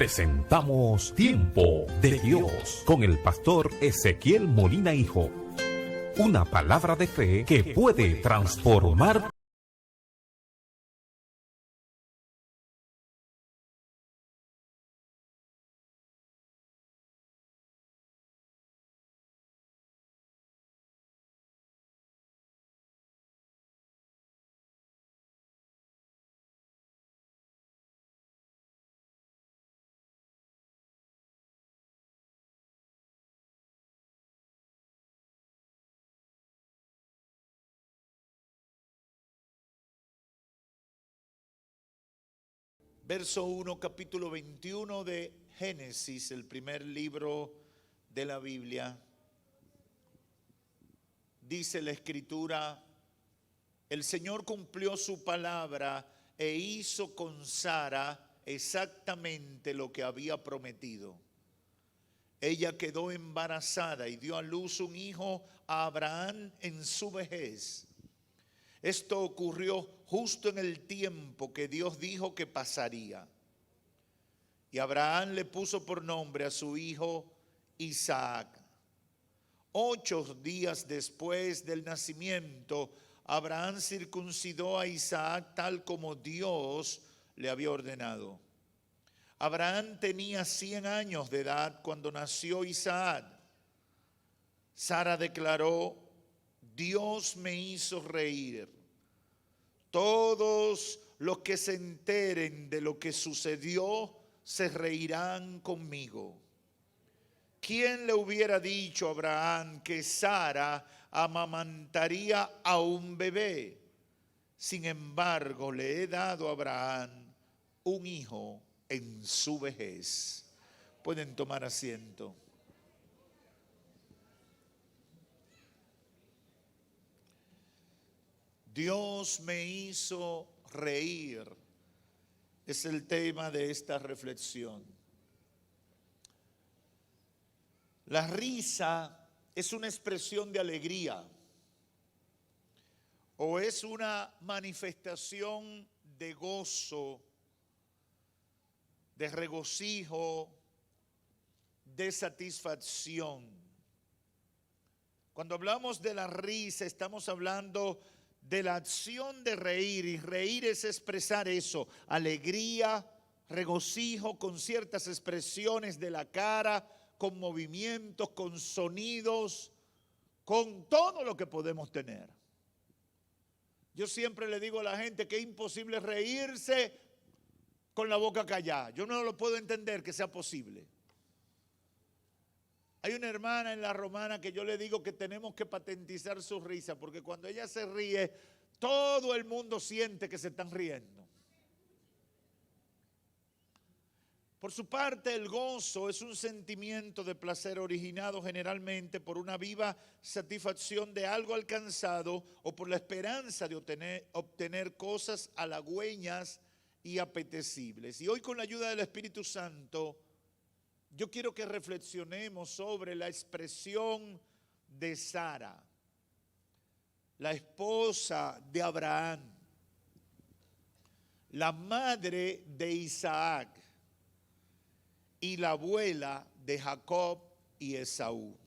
presentamos Tiempo de Dios con el pastor Ezequiel Molina Hijo. Una palabra de fe que puede transformar. Verso 1, capítulo 21 de Génesis, el primer libro de la Biblia. Dice la Escritura: el Señor cumplió su palabra e hizo con Sara exactamente lo que había prometido. Ella quedó embarazada y dio a luz un hijo a Abraham en su vejez. Esto ocurrió justo en el tiempo que Dios dijo que pasaría. Y Abraham le puso por nombre a su hijo Isaac. 8 días después del nacimiento, Abraham circuncidó a Isaac tal como Dios le había ordenado. Abraham tenía 100 años de edad cuando nació Isaac. Sara declaró: Dios me hizo reír. Todos los que se enteren de lo que sucedió se reirán conmigo. ¿Quién le hubiera dicho a Abraham que Sara amamantaría a un bebé? Sin embargo, le he dado a Abraham un hijo en su vejez. Pueden tomar asiento. Dios me hizo reír. Es el tema de esta reflexión. La risa es una expresión de alegría o es una manifestación de gozo, de regocijo, de satisfacción. Cuando hablamos de la risa, estamos hablando de la acción de reír, y reír es expresar eso, alegría, regocijo, con ciertas expresiones de la cara, con movimientos, con sonidos, con todo lo que podemos tener. Yo siempre le digo a la gente que es imposible reírse con la boca callada. Yo no lo puedo entender que sea posible. Hay una hermana en La Romana que yo le digo que tenemos que patentizar su risa, porque cuando ella se ríe, todo el mundo siente que se están riendo. Por su parte, el gozo es un sentimiento de placer originado generalmente por una viva satisfacción de algo alcanzado o por la esperanza de obtener cosas halagüeñas y apetecibles. Y hoy, con la ayuda del Espíritu Santo, yo quiero que reflexionemos sobre la expresión de Sara, la esposa de Abraham, la madre de Isaac y la abuela de Jacob y Esaú.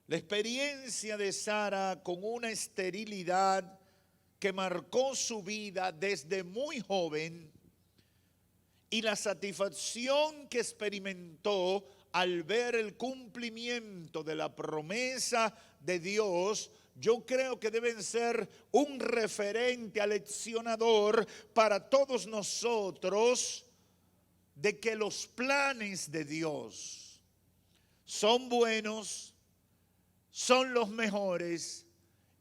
La experiencia de Sara con una esterilidad que marcó su vida desde muy joven y la satisfacción que experimentó al ver el cumplimiento de la promesa de Dios, yo creo que deben ser un referente aleccionador para todos nosotros de que los planes de Dios son buenos, son los mejores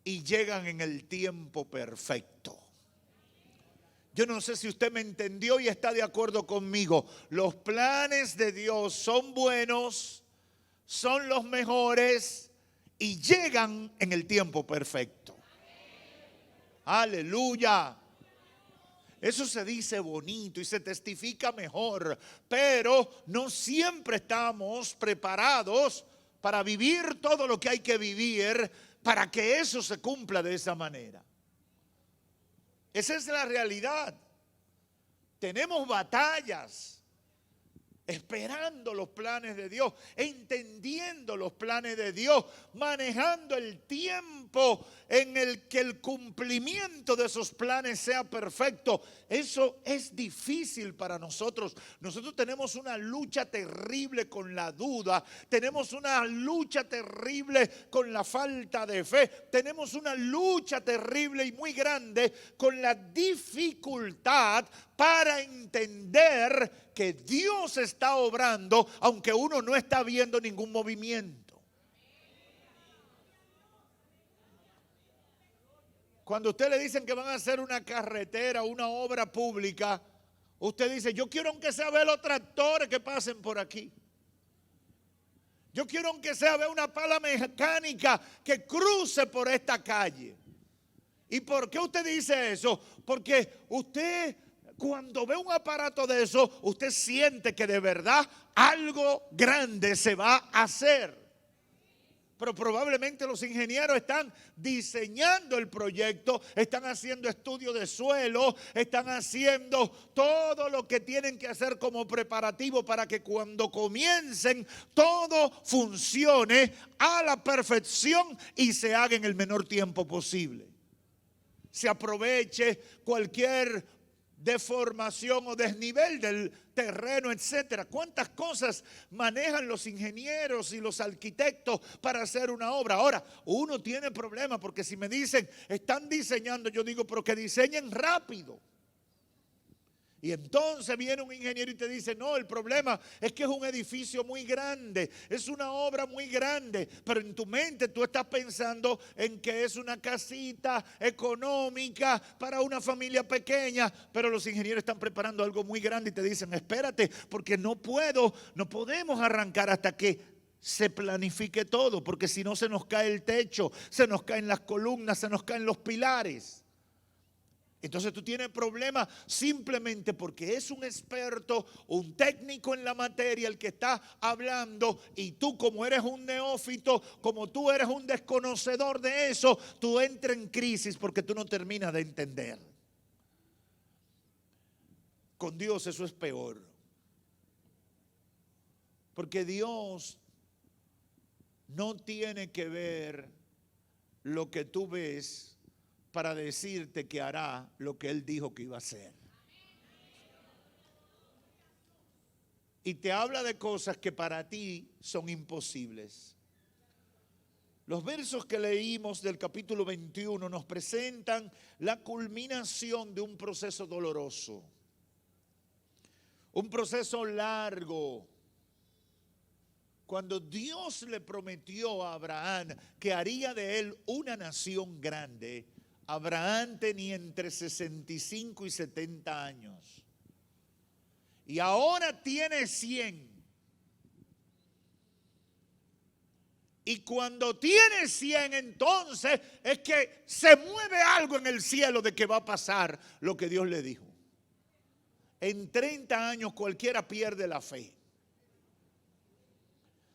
y llegan en el tiempo perfecto. Yo no sé si usted me entendió y está de acuerdo conmigo. Los planes de Dios son buenos, son los mejores y llegan en el tiempo perfecto. Aleluya. Eso se dice bonito y se testifica mejor, pero no siempre estamos preparados para vivir todo lo que hay que vivir para que eso se cumpla de esa manera. Esa es la realidad. Tenemos batallas, esperando los planes de Dios, entendiendo los planes de Dios, manejando el tiempo en el que el cumplimiento de esos planes sea perfecto. Eso es difícil para nosotros. Nosotros tenemos una lucha terrible con la duda, tenemos una lucha terrible con la falta de fe, tenemos una lucha terrible y muy grande con la dificultad para entender que Dios está obrando, aunque uno no está viendo ningún movimiento. Cuando a usted le dicen que van a hacer una carretera, una obra pública, usted dice, yo quiero aunque sea ver los tractores que pasen por aquí. Yo quiero aunque sea ver una pala mecánica que cruce por esta calle. ¿Y por qué usted dice eso? Porque usted, cuando ve un aparato de eso, usted siente que de verdad algo grande se va a hacer. Pero probablemente los ingenieros están diseñando el proyecto, están haciendo estudio de suelo, están haciendo todo lo que tienen que hacer como preparativo para que cuando comiencen todo funcione a la perfección y se haga en el menor tiempo posible. Se aproveche cualquier deformación o desnivel del terreno, etcétera. ¿Cuántas cosas manejan los ingenieros y los arquitectos para hacer una obra? Ahora, uno tiene problemas porque si me dicen, están diseñando, yo digo, pero que diseñen rápido. Y entonces viene un ingeniero y te dice, no, el problema es que es un edificio muy grande, es una obra muy grande, pero en tu mente tú estás pensando en que es una casita económica para una familia pequeña, pero los ingenieros están preparando algo muy grande y te dicen, espérate, porque no podemos arrancar hasta que se planifique todo, porque si no se nos cae el techo, se nos caen las columnas, se nos caen los pilares. Entonces tú tienes problemas simplemente porque es un experto, un técnico en la materia el que está hablando y tú como eres un neófito, como tú eres un desconocedor de eso, tú entras en crisis porque tú no terminas de entender. Con Dios eso es peor. Porque Dios no tiene que ver lo que tú ves para decirte que hará lo que Él dijo que iba a hacer. Y te habla de cosas que para ti son imposibles. Los versos que leímos del capítulo 21 nos presentan la culminación de un proceso doloroso. Un proceso largo. Cuando Dios le prometió a Abraham que haría de él una nación grande, Abraham tenía entre 65 y 70 años. Y ahora tiene 100. Y cuando tiene 100, entonces es que se mueve algo en el cielo de que va a pasar lo que Dios le dijo. En 30 años cualquiera pierde la fe.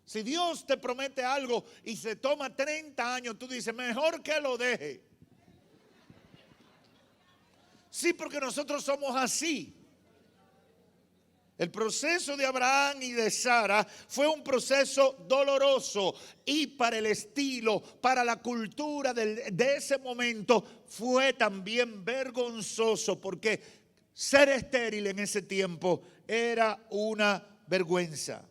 Si Dios te promete algo y se toma 30 años, tú dices, mejor que lo deje. Sí, porque nosotros somos así. El proceso de Abraham y de Sara fue un proceso doloroso y para el estilo, para la cultura de ese momento fue también vergonzoso porque ser estéril en ese tiempo era una vergüenza.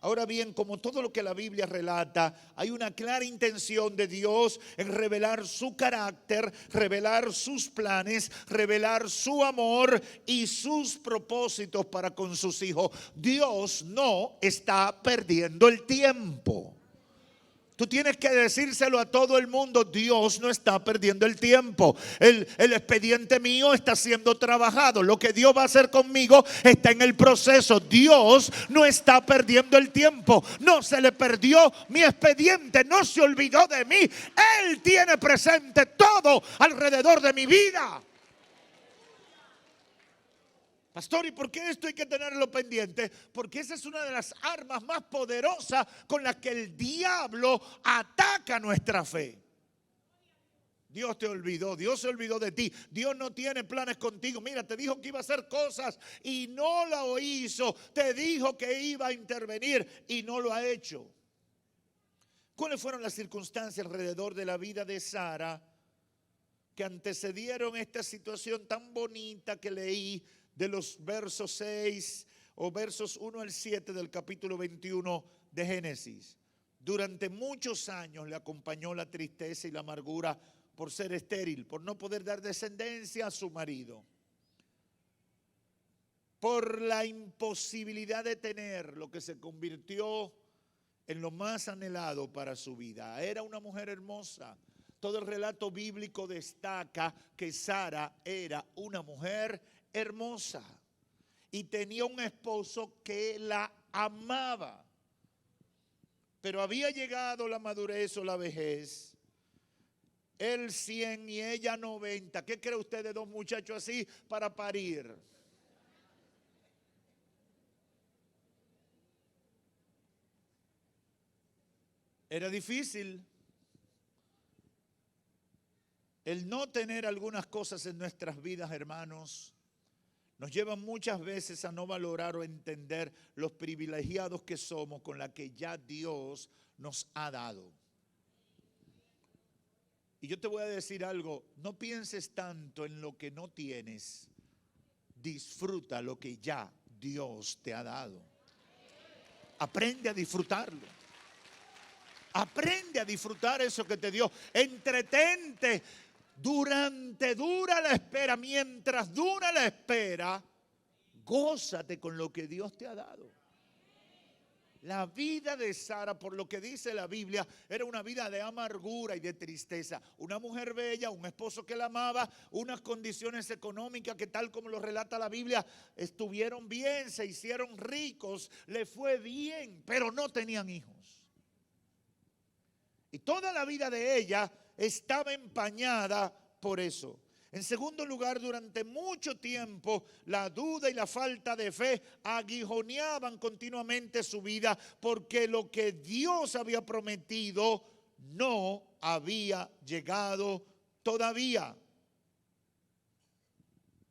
Ahora bien, como todo lo que la Biblia relata, hay una clara intención de Dios en revelar su carácter, revelar sus planes, revelar su amor y sus propósitos para con sus hijos. Dios no está perdiendo el tiempo. Tú tienes que decírselo a todo el mundo, Dios no está perdiendo el tiempo. El expediente mío está siendo trabajado. Lo que Dios va a hacer conmigo está en el proceso. Dios no está perdiendo el tiempo. No se le perdió mi expediente, no se olvidó de mí. Él tiene presente todo alrededor de mi vida. Pastor, ¿y por qué esto hay que tenerlo pendiente? Porque esa es una de las armas más poderosas con las que el diablo ataca nuestra fe. Dios te olvidó, Dios se olvidó de ti, Dios no tiene planes contigo. Mira, te dijo que iba a hacer cosas y no lo hizo. Te dijo que iba a intervenir y no lo ha hecho. ¿Cuáles fueron las circunstancias alrededor de la vida de Sara que antecedieron esta situación tan bonita que leí de los versos 6 o versos 1 al 7 del capítulo 21 de Génesis? Durante muchos años le acompañó la tristeza y la amargura por ser estéril, por no poder dar descendencia a su marido, por la imposibilidad de tener lo que se convirtió en lo más anhelado para su vida. Era una mujer hermosa. Todo el relato bíblico destaca que Sara era una mujer hermosa y tenía un esposo que la amaba. Pero había llegado la madurez o la vejez, él 100 y ella 90. ¿Qué cree usted de dos muchachos así para parir? Era difícil el no tener algunas cosas en nuestras vidas, hermanos. Nos lleva muchas veces a no valorar o entender los privilegiados que somos con la que ya Dios nos ha dado. Y yo te voy a decir algo, no pienses tanto en lo que no tienes, disfruta lo que ya Dios te ha dado. Aprende a disfrutarlo. Aprende a disfrutar eso que te dio. Entretente dura la espera. Mientras dura la espera, gózate con lo que Dios te ha dado. La vida de Sara, por lo que dice la Biblia, era una vida de amargura y de tristeza. Una mujer bella, un esposo que la amaba, unas condiciones económicas que, tal como lo relata la Biblia, estuvieron bien, se hicieron ricos, le fue bien, pero no tenían hijos. Y toda la vida de ella estaba empañada por eso. En segundo lugar, durante mucho tiempo, la duda y la falta de fe aguijoneaban continuamente su vida, porque lo que Dios había prometido no había llegado todavía.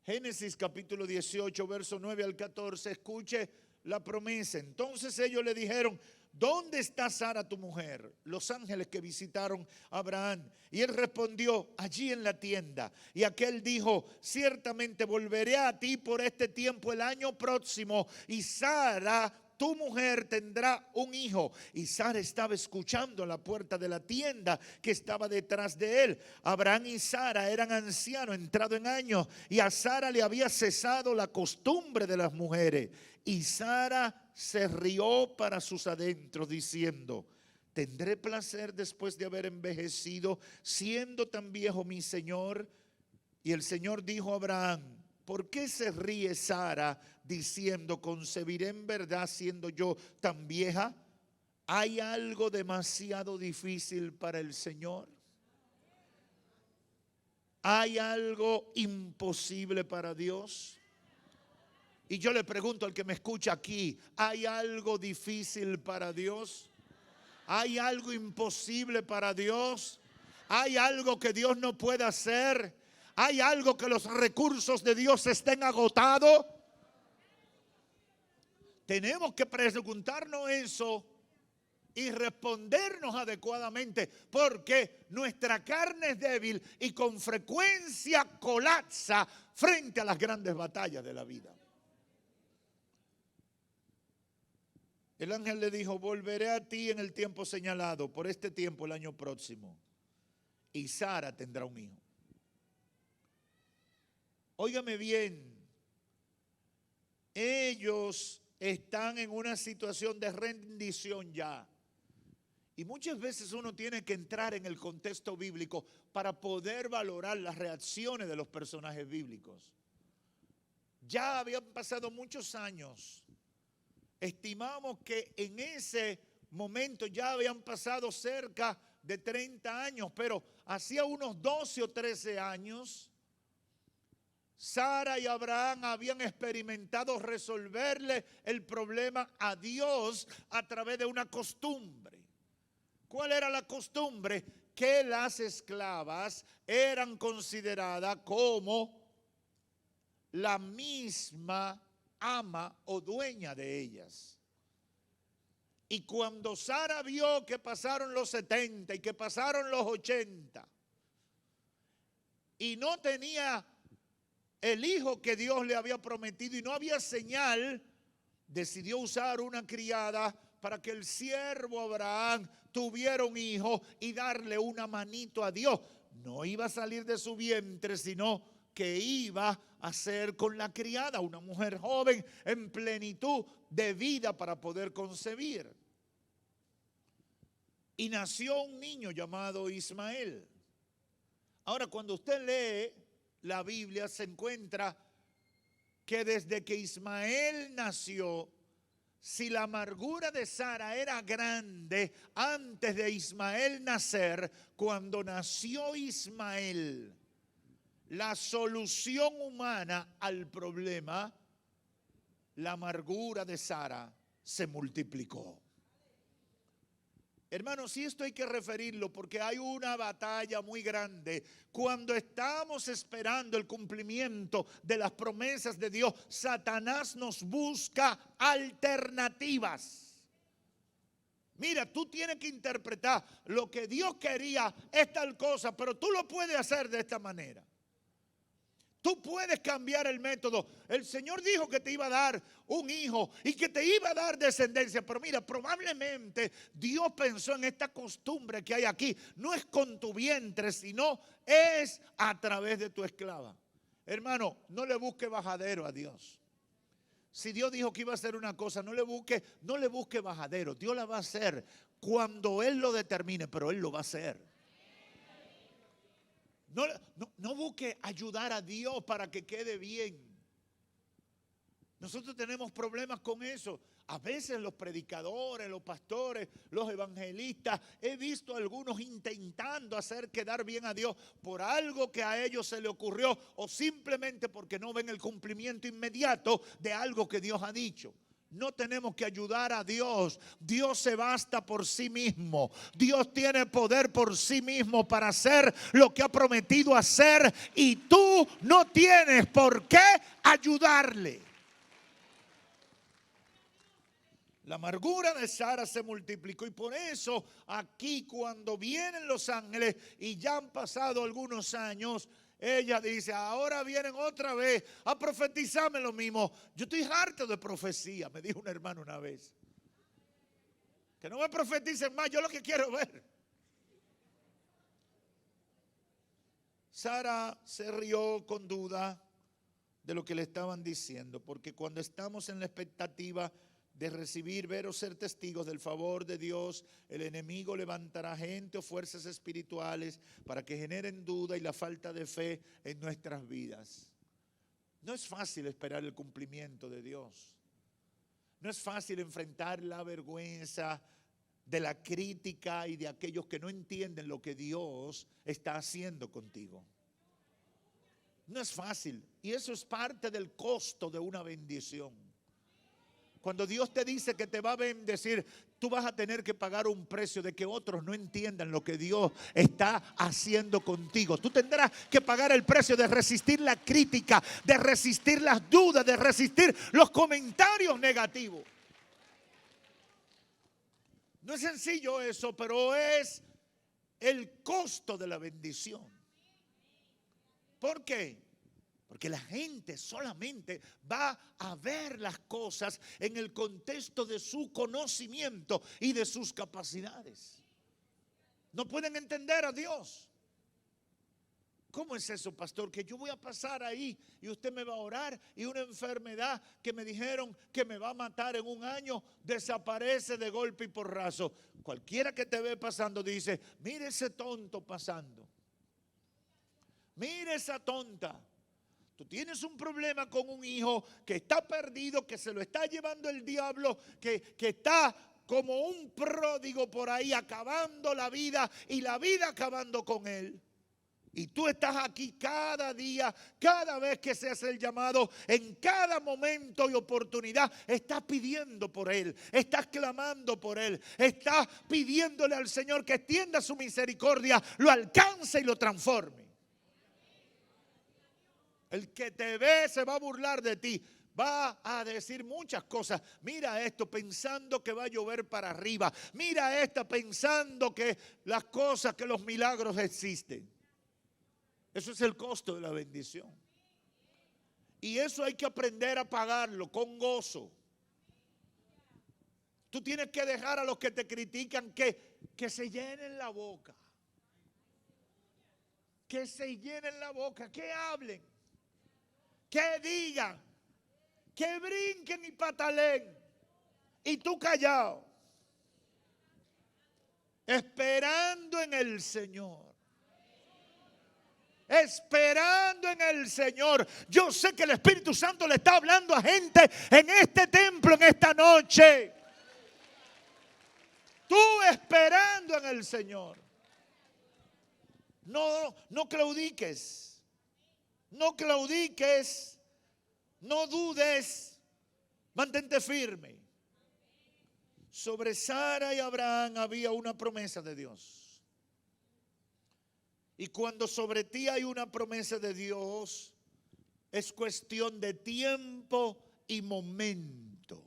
Génesis capítulo 18, verso 9 al 14, escuche la promesa. Entonces ellos le dijeron: ¿dónde está Sara tu mujer? Los ángeles que visitaron a Abraham. Y él respondió: allí en la tienda. Y aquel dijo: ciertamente volveré a ti por este tiempo el año próximo, y Sara tu mujer tendrá un hijo. Y Sara estaba escuchando a la puerta de la tienda que estaba detrás de él. Abraham y Sara eran ancianos, entrados en años, y a Sara le había cesado la costumbre de las mujeres. Y Sara se rió para sus adentros, diciendo: ¿tendré placer después de haber envejecido, siendo tan viejo mi señor? Y el Señor dijo a Abraham: ¿por qué se ríe Sara, diciendo: concebiré en verdad siendo yo tan vieja? ¿Hay algo demasiado difícil para el Señor? ¿Hay algo imposible para Dios? Y yo le pregunto al que me escucha aquí: ¿hay algo difícil para Dios? ¿Hay algo imposible para Dios? ¿Hay algo que Dios no pueda hacer? ¿Hay algo que los recursos de Dios estén agotados? Tenemos que preguntarnos eso y respondernos adecuadamente, porque nuestra carne es débil y con frecuencia colapsa frente a las grandes batallas de la vida. El ángel le dijo: volveré a ti en el tiempo señalado, por este tiempo el año próximo, y Sara tendrá un hijo. Óigame bien, ellos están en una situación de rendición ya. Y muchas veces uno tiene que entrar en el contexto bíblico para poder valorar las reacciones de los personajes bíblicos. Ya habían pasado muchos años. Estimamos que en ese momento ya habían pasado cerca de 30 años, pero hacía unos 12 o 13 años, Sara y Abraham habían experimentado resolverle el problema a Dios a través de una costumbre. ¿Cuál era la costumbre? que las esclavas eran consideradas como la misma ama o dueña de ellas. Y cuando Sara vio que pasaron los 70 y que pasaron los 80 y no tenía el hijo que Dios le había prometido y no había señal, decidió usar una criada para que el siervo Abraham tuviera un hijo y darle una manito a Dios. No iba a salir de su vientre, sino que iba a ser con la criada, una mujer joven en plenitud de vida para poder concebir. Y nació un niño llamado Ismael. Ahora, cuando usted lee la Biblia, se encuentra que desde que Ismael nació, si la amargura de Sara era grande antes de Ismael nacer, cuando nació Ismael, la solución humana al problema, la amargura de Sara se multiplicó. Hermanos, sí, esto hay que referirlo porque hay una batalla muy grande. Cuando estamos esperando el cumplimiento de las promesas de Dios, Satanás nos busca alternativas. Mira, tú tienes que interpretar lo que Dios quería es tal cosa, pero tú lo puedes hacer de esta manera. Tú puedes cambiar el método. El Señor dijo que te iba a dar un hijo y que te iba a dar descendencia. Pero mira, probablemente Dios pensó en esta costumbre que hay aquí. No es con tu vientre, sino es a través de tu esclava. Hermano, no le busque bajadero a Dios. Si Dios dijo que iba a hacer una cosa, no le busque bajadero. Dios la va a hacer cuando Él lo determine, pero Él lo va a hacer. No busque ayudar a Dios para que quede bien. Nosotros tenemos problemas con eso. A veces los predicadores, los pastores, los evangelistas, he visto a algunos intentando hacer quedar bien a Dios por algo que a ellos se le ocurrió o simplemente porque no ven el cumplimiento inmediato de algo que Dios ha dicho. No tenemos que ayudar a Dios. Dios se basta por sí mismo. Dios tiene poder por sí mismo para hacer lo que ha prometido hacer y tú no tienes por qué ayudarle. La amargura de Sara se multiplicó y por eso aquí cuando vienen los ángeles y ya han pasado algunos años, ella dice, ahora vienen otra vez a profetizarme lo mismo. Yo estoy harto de profecía, me dijo un hermano una vez. Que no me profeticen más, yo lo que quiero ver. Sara se rió con duda de lo que le estaban diciendo, porque cuando estamos en la expectativa de recibir, ver o ser testigos del favor de Dios, el enemigo levantará gente o fuerzas espirituales para que generen duda y la falta de fe en nuestras vidas. No es fácil esperar el cumplimiento de Dios. No es fácil enfrentar la vergüenza de la crítica y de aquellos que no entienden lo que Dios está haciendo contigo. No es fácil y eso es parte del costo de una bendición. Cuando Dios te dice que te va a bendecir, tú vas a tener que pagar un precio de que otros no entiendan lo que Dios está haciendo contigo. Tú tendrás que pagar el precio de resistir la crítica, de resistir las dudas, de resistir los comentarios negativos. No es sencillo eso, pero es el costo de la bendición. ¿Por qué? Porque la gente solamente va a ver las cosas en el contexto de su conocimiento y de sus capacidades. No pueden entender a Dios. ¿Cómo es eso, pastor? Que yo voy a pasar ahí y usted me va a orar y una enfermedad que me dijeron que me va a matar en un año desaparece de golpe y porrazo. Cualquiera que te ve pasando dice, mire ese tonto pasando. Mire esa tonta. Tú tienes un problema con un hijo que está perdido, que se lo está llevando el diablo, que está como un pródigo por ahí acabando la vida y la vida acabando con él. Y tú estás aquí cada día, cada vez que se hace el llamado, en cada momento y oportunidad, estás pidiendo por Él, estás clamando por Él, estás pidiéndole al Señor que extienda su misericordia, lo alcance y lo transforme. El que te ve se va a burlar de ti. Va a decir muchas cosas. Mira esto pensando que va a llover para arriba. Mira esta pensando que las cosas, que los milagros existen. Eso es el costo de la bendición. Y eso hay que aprender a pagarlo con gozo. Tú tienes que dejar a los que te critican que se llenen la boca. Que se llenen la boca, que hablen, que digan, que brinquen y pataleen. Y tú callado, esperando en el Señor. Esperando en el Señor. Yo sé que el Espíritu Santo le está hablando a gente en este templo, en esta noche. Tú esperando en el Señor. No claudiques. No claudiques. No dudes. Mantente firme. Sobre Sara y Abraham había una promesa de Dios. Y cuando sobre ti hay una promesa de Dios, es cuestión de tiempo y momento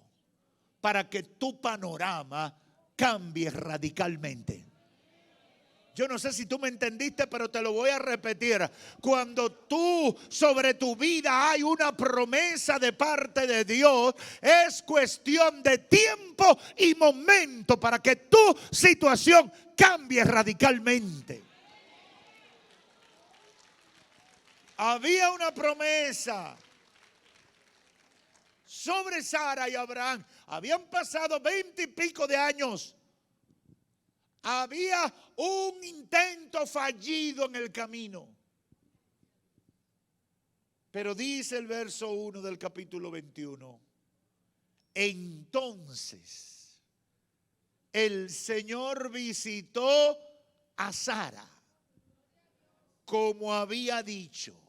para que tu panorama cambie radicalmente. Yo no sé si tú me entendiste, pero te lo voy a repetir. Cuando tú sobre tu vida hay una promesa de parte de Dios, es cuestión de tiempo y momento para que tu situación cambie radicalmente. Había una promesa sobre Sara y Abraham. Habían pasado 20 y pico de años. Había un intento fallido en el camino. Pero dice el verso 1 del capítulo 21. Entonces el Señor visitó a Sara como había dicho.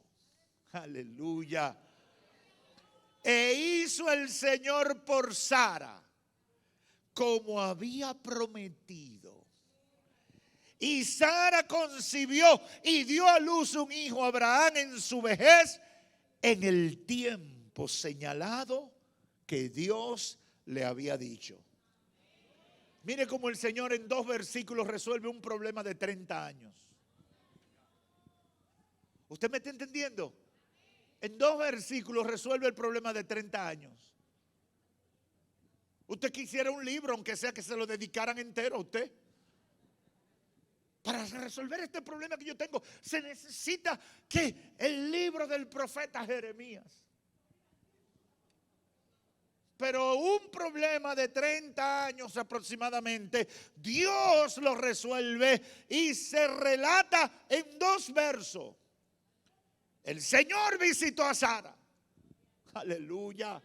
Aleluya. E hizo el Señor por Sara como había prometido. Y Sara concibió y dio a luz un hijo a Abraham en su vejez, en el tiempo señalado que Dios le había dicho. Mire cómo el Señor en 2 versículos resuelve un problema de 30 años. ¿Usted me está entendiendo? En 2 versículos resuelve el problema de 30 años. Usted quisiera un libro, aunque sea que se lo dedicaran entero a usted. Para resolver este problema que yo tengo, se necesita que el libro del profeta Jeremías. Pero un problema de 30 años aproximadamente, Dios lo resuelve y se relata en 2 versos. El Señor visitó a Sara. Aleluya.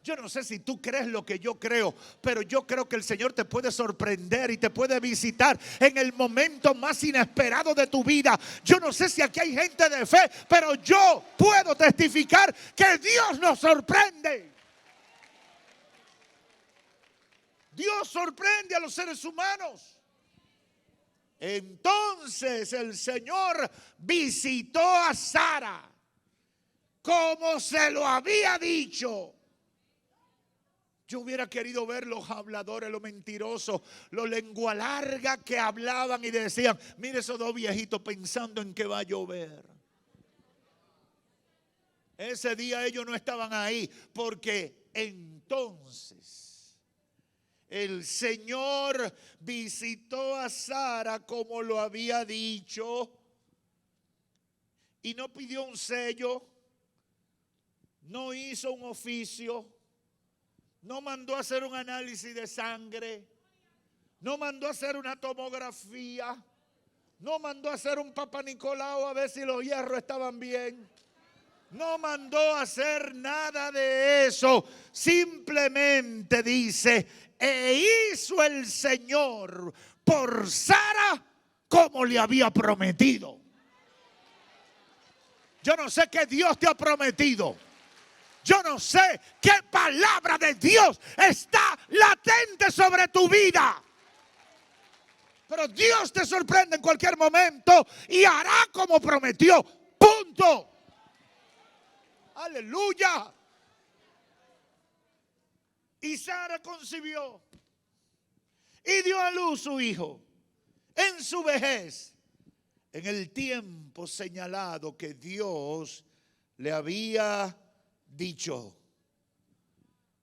Yo no sé si tú crees lo que yo creo, pero yo creo que el Señor te puede sorprender y te puede visitar en el momento más inesperado de tu vida. Yo no sé si aquí hay gente de fe, pero yo puedo testificar que Dios nos sorprende. Dios sorprende a los seres humanos. Entonces el Señor visitó a Sara como se lo había dicho. Yo hubiera querido ver los habladores, los mentirosos, los lengua larga que hablaban y decían: mire esos 2 viejitos pensando en que va a llover. Ese día ellos no estaban ahí, porque entonces el Señor visitó a Sara como lo había dicho y no pidió un sello, no hizo un oficio, no mandó a hacer un análisis de sangre, no mandó a hacer una tomografía, no mandó a hacer un Papa Nicolau a ver si los hierros estaban bien. No mandó a hacer nada de eso. Simplemente dice: e hizo el Señor por Sara como le había prometido. Yo no sé qué Dios te ha prometido. Yo no sé qué palabra de Dios está latente sobre tu vida. Pero Dios te sorprende en cualquier momento y hará como prometió. Punto. Aleluya. Y Sara concibió y dio a luz su hijo en su vejez, en el tiempo señalado que Dios le había dicho.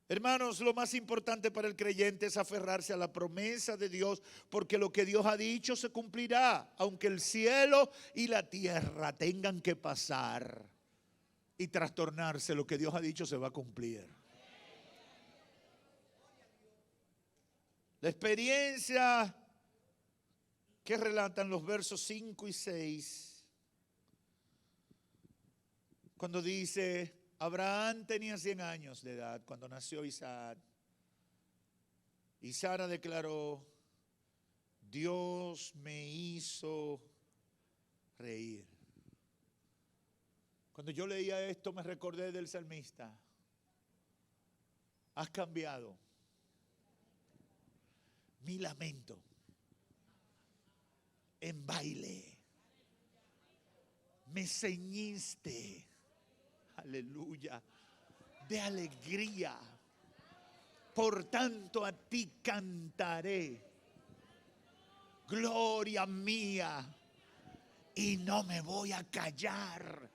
Hermanos, lo más importante para el creyente es aferrarse a la promesa de Dios, porque lo que Dios ha dicho se cumplirá, aunque el cielo y la tierra tengan que pasar y trastornarse. Lo que Dios ha dicho se va a cumplir. La experiencia que relatan los versos 5 y 6, cuando dice: Abraham tenía 100 años de edad cuando nació Isaac, y Sara declaró: Dios me hizo reír. Cuando yo leía esto me recordé del salmista. Has cambiado mi lamento en baile. Me ceñiste, aleluya, de alegría. Por tanto a ti cantaré, gloria mía, y no me voy a callar.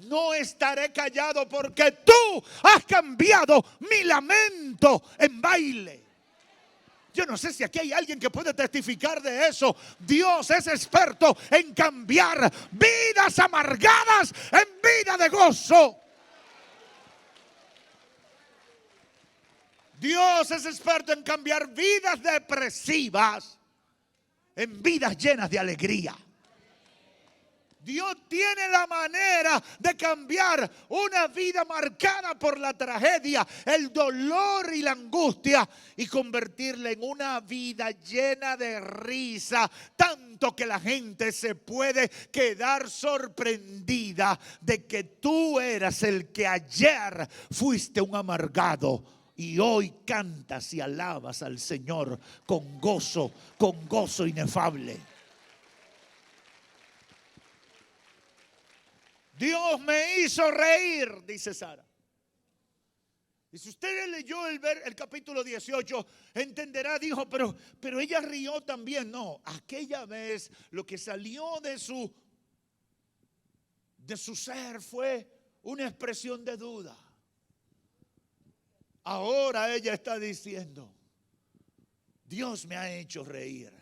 No estaré callado porque tú has cambiado mi lamento en baile. Yo no sé si aquí hay alguien que puede testificar de eso. Dios es experto en cambiar vidas amargadas en vida de gozo. Dios es experto en cambiar vidas depresivas en vidas llenas de alegría. Dios tiene la manera de cambiar una vida marcada por la tragedia, el dolor y la angustia, y convertirla en una vida llena de risa, tanto que la gente se puede quedar sorprendida de que tú eras el que ayer fuiste un amargado y hoy cantas y alabas al Señor con gozo inefable. Dios me hizo reír, dice Sara. Y si usted leyó el capítulo 18, entenderá, dijo, pero ella rió también. No, aquella vez lo que salió de su ser fue una expresión de duda. Ahora ella está diciendo: Dios me ha hecho reír,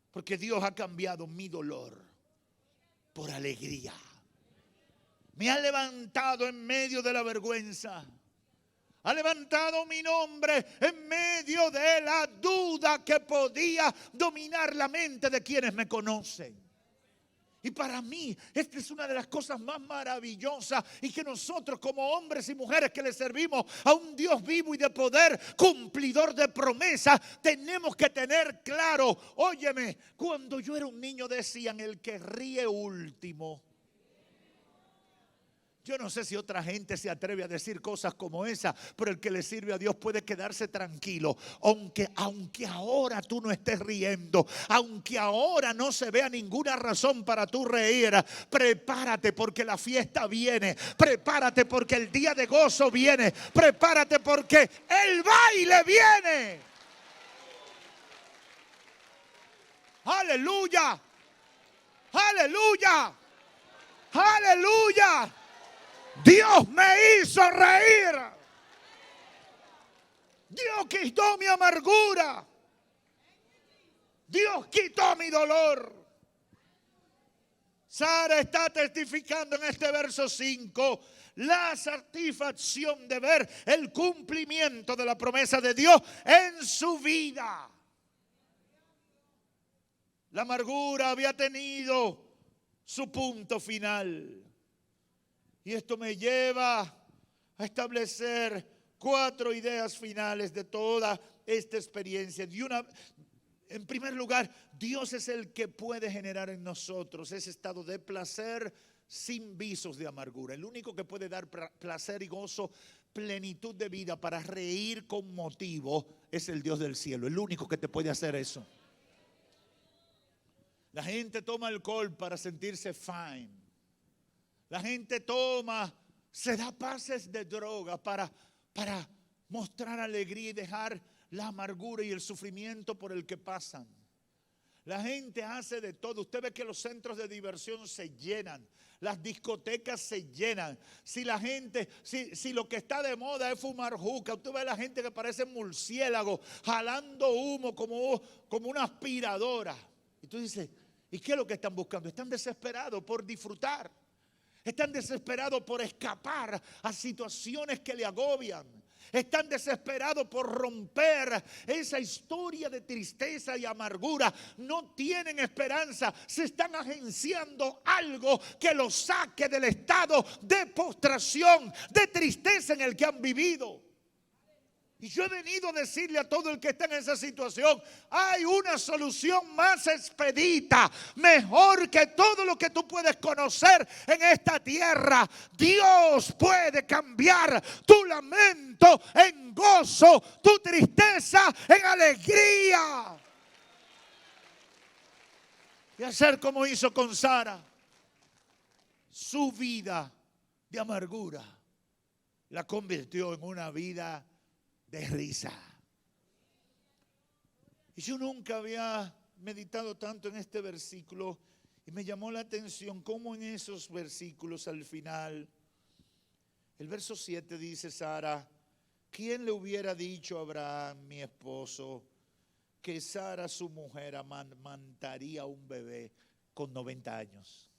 porque Dios ha cambiado mi dolor por alegría. Me ha levantado en medio de la vergüenza. Ha levantado mi nombre en medio de la duda que podía dominar la mente de quienes me conocen. Y para mí, esta es una de las cosas más maravillosas, y que nosotros como hombres y mujeres que le servimos a un Dios vivo y de poder, cumplidor de promesas, tenemos que tener claro. Óyeme, cuando yo era un niño decían: el que ríe último. Yo no sé si otra gente se atreve a decir cosas como esa, pero el que le sirve a Dios puede quedarse tranquilo. Aunque ahora tú no estés riendo, aunque ahora no se vea ninguna razón para tú reír, prepárate porque la fiesta viene. Prepárate porque el día de gozo viene. Prepárate porque el baile viene. Aleluya. Aleluya. Aleluya. Dios me hizo reír. Dios quitó mi amargura. Dios quitó mi dolor. Sara está testificando en este verso 5 la satisfacción de ver el cumplimiento de la promesa de Dios en su vida. La amargura había tenido su punto final. Y esto me lleva a establecer 4 ideas finales de toda esta experiencia. En primer lugar, Dios es el que puede generar en nosotros ese estado de placer sin visos de amargura. El único que puede dar placer y gozo, plenitud de vida para reír con motivo es el Dios del cielo. El único que te puede hacer eso. La gente toma alcohol para sentirse fine. La gente se da pases de droga para mostrar alegría y dejar la amargura y el sufrimiento por el que pasan. La gente hace de todo. Usted ve que los centros de diversión se llenan, las discotecas se llenan. Si lo que está de moda es fumar juca, usted ve a la gente que parece murciélago jalando humo como una aspiradora. Y tú dices, ¿y qué es lo que están buscando? Están desesperados por disfrutar. Están desesperados por escapar a situaciones que le agobian. Están desesperados por romper esa historia de tristeza y amargura. No tienen esperanza. Se están agenciando algo que los saque del estado de postración, de tristeza en el que han vivido. Y yo he venido a decirle a todo el que está en esa situación, hay una solución más expedita, mejor que todo lo que tú puedes conocer en esta tierra. Dios puede cambiar tu lamento en gozo, tu tristeza en alegría. Y hacer como hizo con Sara. Su vida de amargura la convirtió en una vida de risa. Y yo nunca había meditado tanto en este versículo y me llamó la atención cómo en esos versículos al final, el verso 7 dice Sara, ¿quién le hubiera dicho a Abraham, mi esposo, que Sara, su mujer, amamantaría un bebé con 90 años?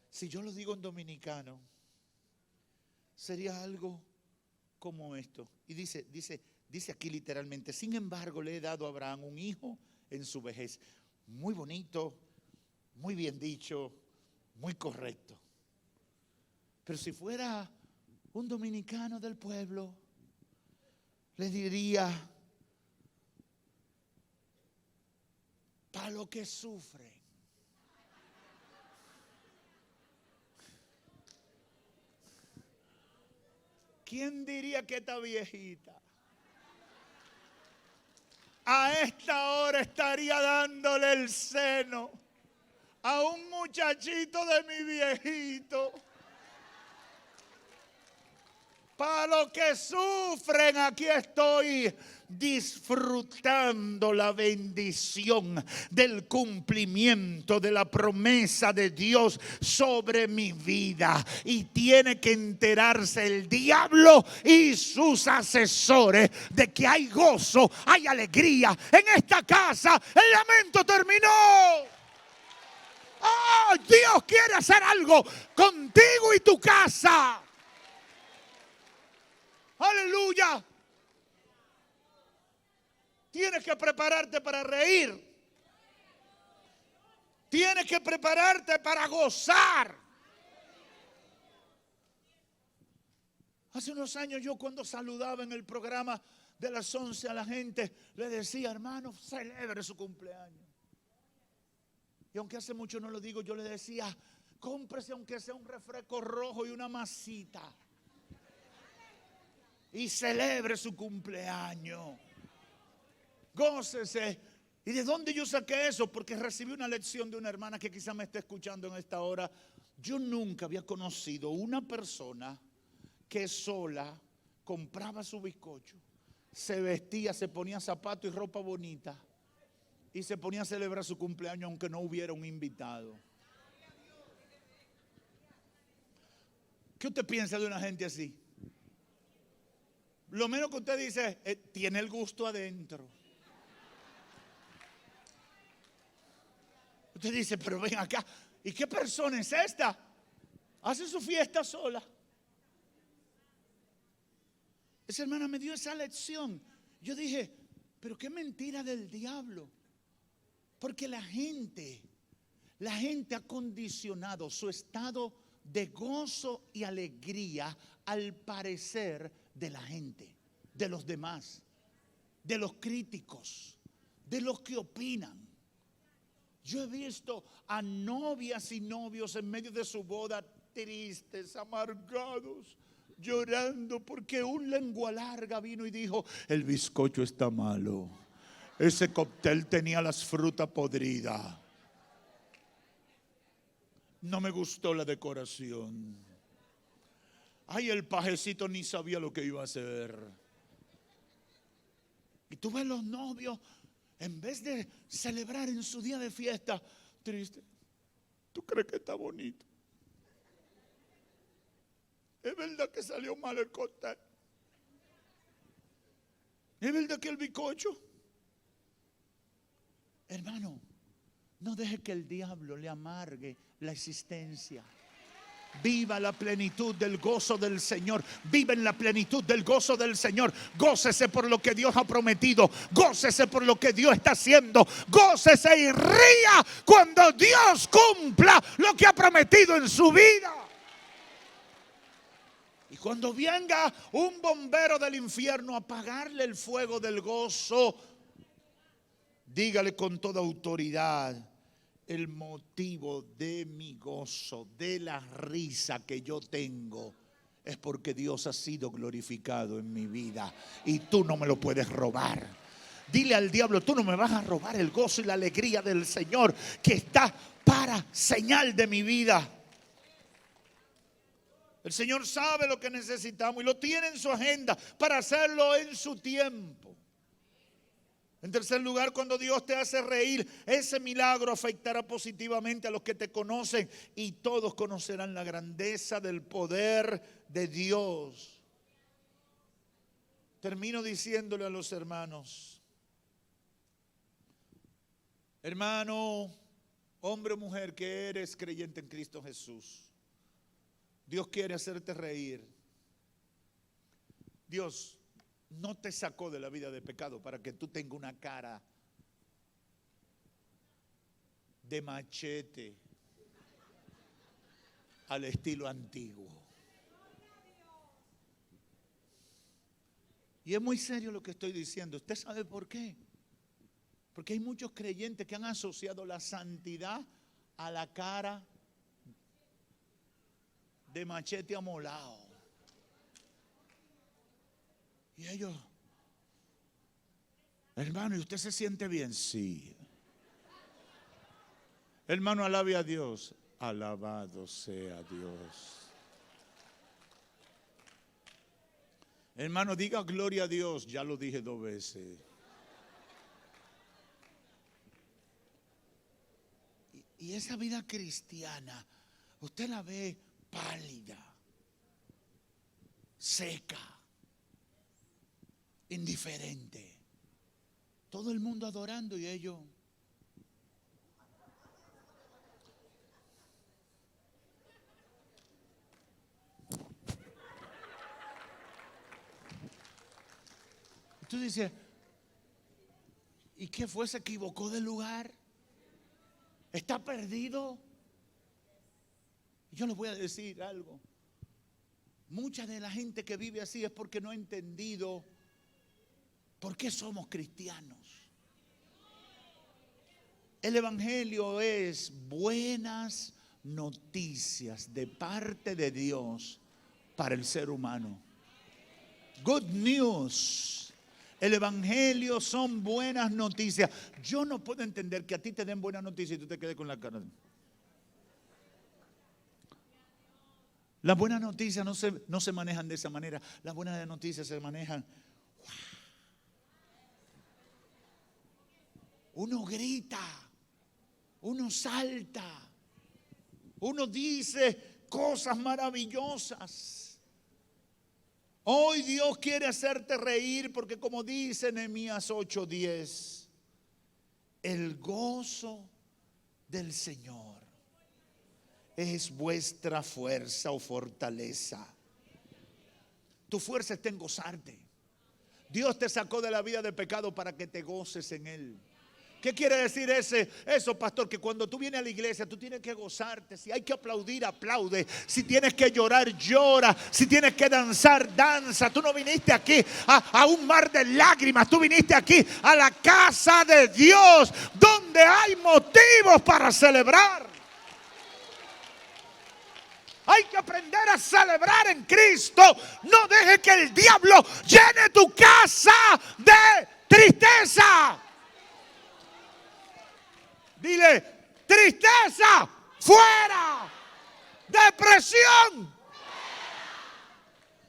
Si yo lo digo en dominicano, sería algo como esto. Y dice aquí literalmente, sin embargo le he dado a Abraham un hijo en su vejez. Muy bonito, muy bien dicho, muy correcto. Pero si fuera un dominicano del pueblo, le diría, para lo que sufre. ¿Quién diría que esta viejita a esta hora estaría dándole el seno a un muchachito de mi viejito? Para los que sufren, aquí estoy disfrutando la bendición del cumplimiento de la promesa de Dios sobre mi vida. Y tiene que enterarse el diablo y sus asesores de que hay gozo, hay alegría. En esta casa el lamento terminó. ¡Oh! Dios quiere hacer algo contigo y tu casa. ¡Aleluya! Tienes que prepararte para reír. Tienes que prepararte para gozar. Hace unos años yo cuando saludaba en el programa de las 11 a la gente, le decía, hermano, celebre su cumpleaños. Y aunque hace mucho no lo digo, yo le decía, cómprese aunque sea un refresco rojo y una masita. Y celebre su cumpleaños. Gócese. ¿Y de dónde yo saqué eso? Porque recibí una lección de una hermana que quizá me esté escuchando en esta hora. Yo nunca había conocido una persona que sola compraba su bizcocho, se vestía, se ponía zapatos y ropa bonita y se ponía a celebrar su cumpleaños aunque no hubiera un invitado. ¿Qué usted piensa de una gente así? Lo menos que usted dice, tiene el gusto adentro. Usted dice, pero ven acá, ¿y qué persona es esta? Hace su fiesta sola. Esa hermana me dio esa lección. Yo dije, pero qué mentira del diablo. Porque la gente ha condicionado su estado de gozo y alegría al parecer de la gente, de los demás, de los críticos, de los que opinan. Yo he visto a novias y novios en medio de su boda tristes, amargados, llorando porque un lengua larga vino y dijo: el bizcocho está malo, ese cóctel tenía las frutas podridas, no me gustó la decoración, ay, el pajecito ni sabía lo que iba a hacer. Y tú ves los novios, en vez de celebrar en su día de fiesta, triste. ¿Tú crees que está bonito? Es verdad que salió mal el cóctel. Es verdad que el bizcocho. Hermano, no deje que el diablo le amargue la existencia. Viva la plenitud del gozo del Señor. Viva en la plenitud del gozo del Señor. Gócese por lo que Dios ha prometido. Gócese por lo que Dios está haciendo. Gócese y ría cuando Dios cumpla lo que ha prometido en su vida. Y cuando venga un bombero del infierno a apagarle el fuego del gozo, dígale con toda autoridad: el motivo de mi gozo, de la risa que yo tengo, es porque Dios ha sido glorificado en mi vida y tú no me lo puedes robar. Dile al diablo: tú no me vas a robar el gozo y la alegría del Señor que está para señal de mi vida. El Señor sabe lo que necesitamos y lo tiene en su agenda para hacerlo en su tiempo. En tercer lugar, cuando Dios te hace reír, ese milagro afectará positivamente a los que te conocen y todos conocerán la grandeza del poder de Dios. Termino diciéndole a los hermanos: hermano, hombre o mujer que eres creyente en Cristo Jesús, Dios quiere hacerte reír. Dios no te sacó de la vida de pecado para que tú tengas una cara de machete al estilo antiguo. Y es muy serio lo que estoy diciendo. ¿Usted sabe por qué? Porque hay muchos creyentes que han asociado la santidad a la cara de machete amolado. Y ellos: hermano, ¿y usted se siente bien? Sí. Hermano, alabe a Dios. Alabado sea Dios. Hermano, diga gloria a Dios. Ya lo dije 2 veces. Y esa vida cristiana, usted la ve pálida, seca, indiferente. Todo el mundo adorando y ellos. Tú dices: ¿y qué fue? ¿Se equivocó de lugar? ¿Está perdido? Yo les voy a decir algo. Mucha de la gente que vive así es porque no ha entendido por qué somos cristianos. El evangelio es buenas noticias de parte de Dios para el ser humano. Good news. El evangelio son buenas noticias. Yo no puedo entender que a ti te den buenas noticias y tú te quedes con la cara. Las buenas noticias no se manejan de esa manera. Las buenas noticias se manejan. Uno grita, uno salta, uno dice cosas maravillosas. Hoy Dios quiere hacerte reír porque, como dice Nehemías 8:10, el gozo del Señor es vuestra fuerza o fortaleza. Tu fuerza está en gozarte. Dios te sacó de la vida de pecado para que te goces en Él. ¿Qué quiere decir eso, pastor? Que cuando tú vienes a la iglesia, tú tienes que gozarte. Si hay que aplaudir, aplaude. Si tienes que llorar, llora. Si tienes que danzar, danza. Tú no viniste aquí a un mar de lágrimas. Tú viniste aquí a la casa de Dios, donde hay motivos para celebrar. Hay que aprender a celebrar en Cristo. No dejes que el diablo llene tu casa de tristeza. Dile, tristeza, fuera. Depresión,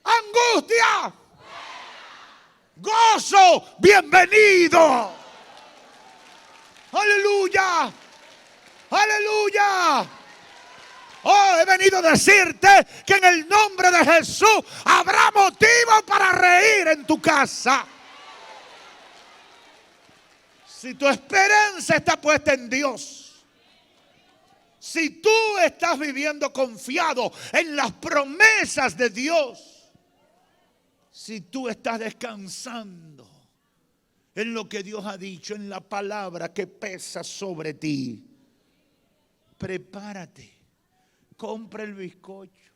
angustia, gozo, bienvenido. Aleluya, aleluya. Oh, he venido a decirte que en el nombre de Jesús habrá motivo para reír en tu casa. Si tu esperanza está puesta en Dios, si tú estás viviendo confiado en las promesas de Dios, si tú estás descansando en lo que Dios ha dicho, en la palabra que pesa sobre ti, prepárate, compra el bizcocho,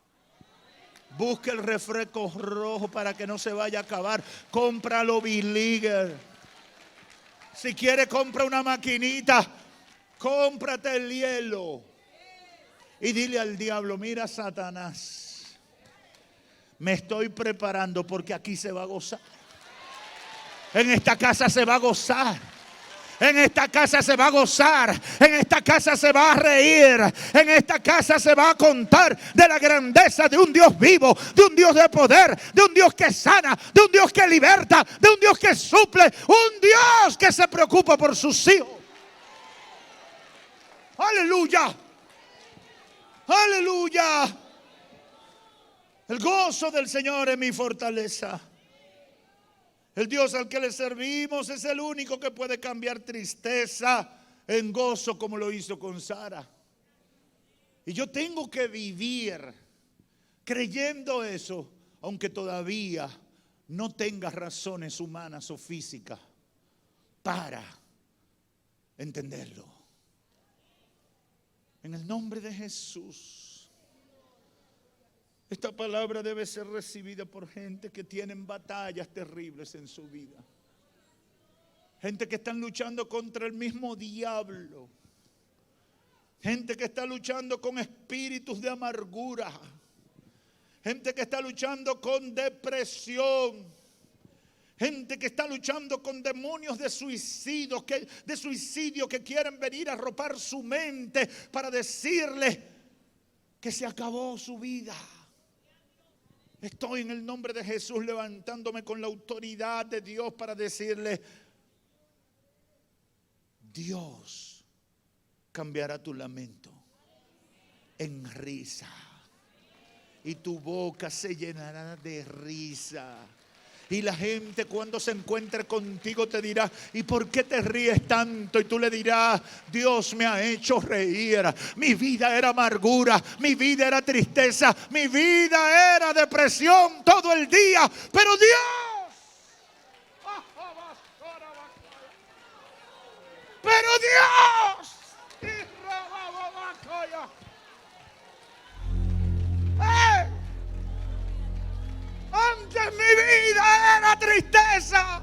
busca el refresco rojo para que no se vaya a acabar, cómpralo Biliger. Si quiere, compra una maquinita, cómprate el hielo. Y dile al diablo, mira Satanás, me estoy preparando porque aquí se va a gozar. En esta casa se va a gozar. En esta casa se va a gozar. En esta casa se va a reír. En esta casa se va a contar de la grandeza de un Dios vivo, de un Dios de poder, de un Dios que sana, de un Dios que liberta, de un Dios que suple, un Dios que se preocupa por sus hijos. Aleluya. Aleluya. El gozo del Señor es mi fortaleza. El Dios al que le servimos es el único que puede cambiar tristeza en gozo, como lo hizo con Sara. Y yo tengo que vivir creyendo eso, aunque todavía no tenga razones humanas o físicas para entenderlo. En el nombre de Jesús. Esta palabra debe ser recibida por gente que tienen batallas terribles en su vida. Gente que están luchando contra el mismo diablo. Gente que está luchando con espíritus de amargura. Gente que está luchando con depresión. Gente que está luchando con demonios de suicidio que quieren venir a arropar su mente para decirle que se acabó su vida. Estoy en el nombre de Jesús levantándome con la autoridad de Dios para decirle, Dios cambiará tu lamento en risa y tu boca se llenará de risa. Y la gente cuando se encuentre contigo te dirá, ¿y por qué te ríes tanto? Y tú le dirás, Dios me ha hecho reír. Mi vida era amargura, mi vida era tristeza, mi vida era depresión todo el día. Pero Dios, antes mi vida era tristeza,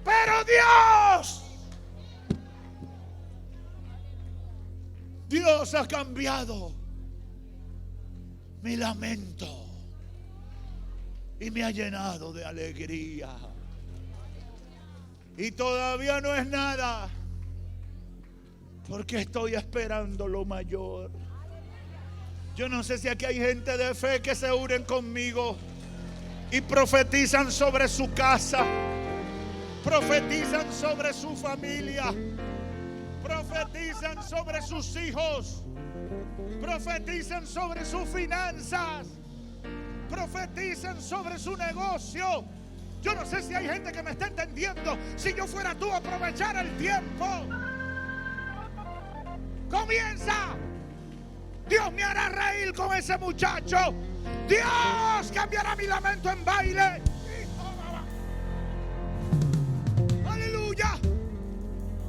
pero Dios ha cambiado mi lamento y me ha llenado de alegría. Y todavía no es nada, porque estoy esperando lo mayor. Yo no sé si aquí hay gente de fe que se unen conmigo y profetizan sobre su casa, profetizan sobre su familia, profetizan sobre sus hijos, profetizan sobre sus finanzas, profetizan sobre su negocio. Yo no sé si hay gente que me está entendiendo. Si yo fuera tú, aprovechar el tiempo. Comienza. Dios me hará reír con ese muchacho. Dios cambiará mi lamento en baile. Aleluya.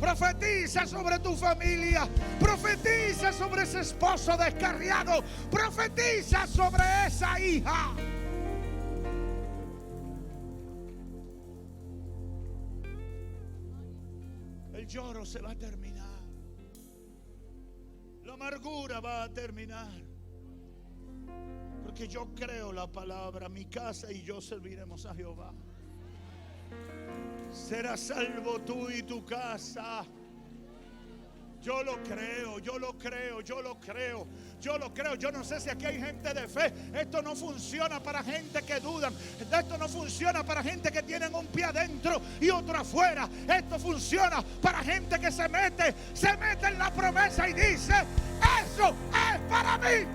Profetiza sobre tu familia. Profetiza sobre ese esposo descarriado. Profetiza sobre esa hija. El lloro se va a terminar. La amargura va a terminar. Porque yo creo la palabra. Mi casa y yo serviremos a Jehová. Serás salvo tú y tu casa. Yo lo creo, yo lo creo, yo lo creo, yo lo creo. Yo no sé si aquí hay gente de fe. Esto no funciona para gente que dudan. Esto no funciona para gente que tienen un pie adentro y otro afuera. Esto funciona para gente que se mete en la promesa y dice: eso es para mí.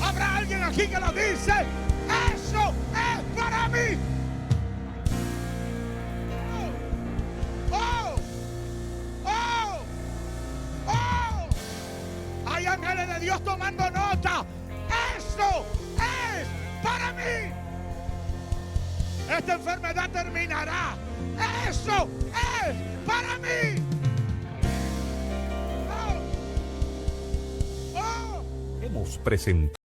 ¿Habrá alguien aquí que lo dice? Eso es para mí. Hay ángeles de Dios tomando nota. Eso es para mí. Esta enfermedad terminará. Eso es para mí. Hemos presentado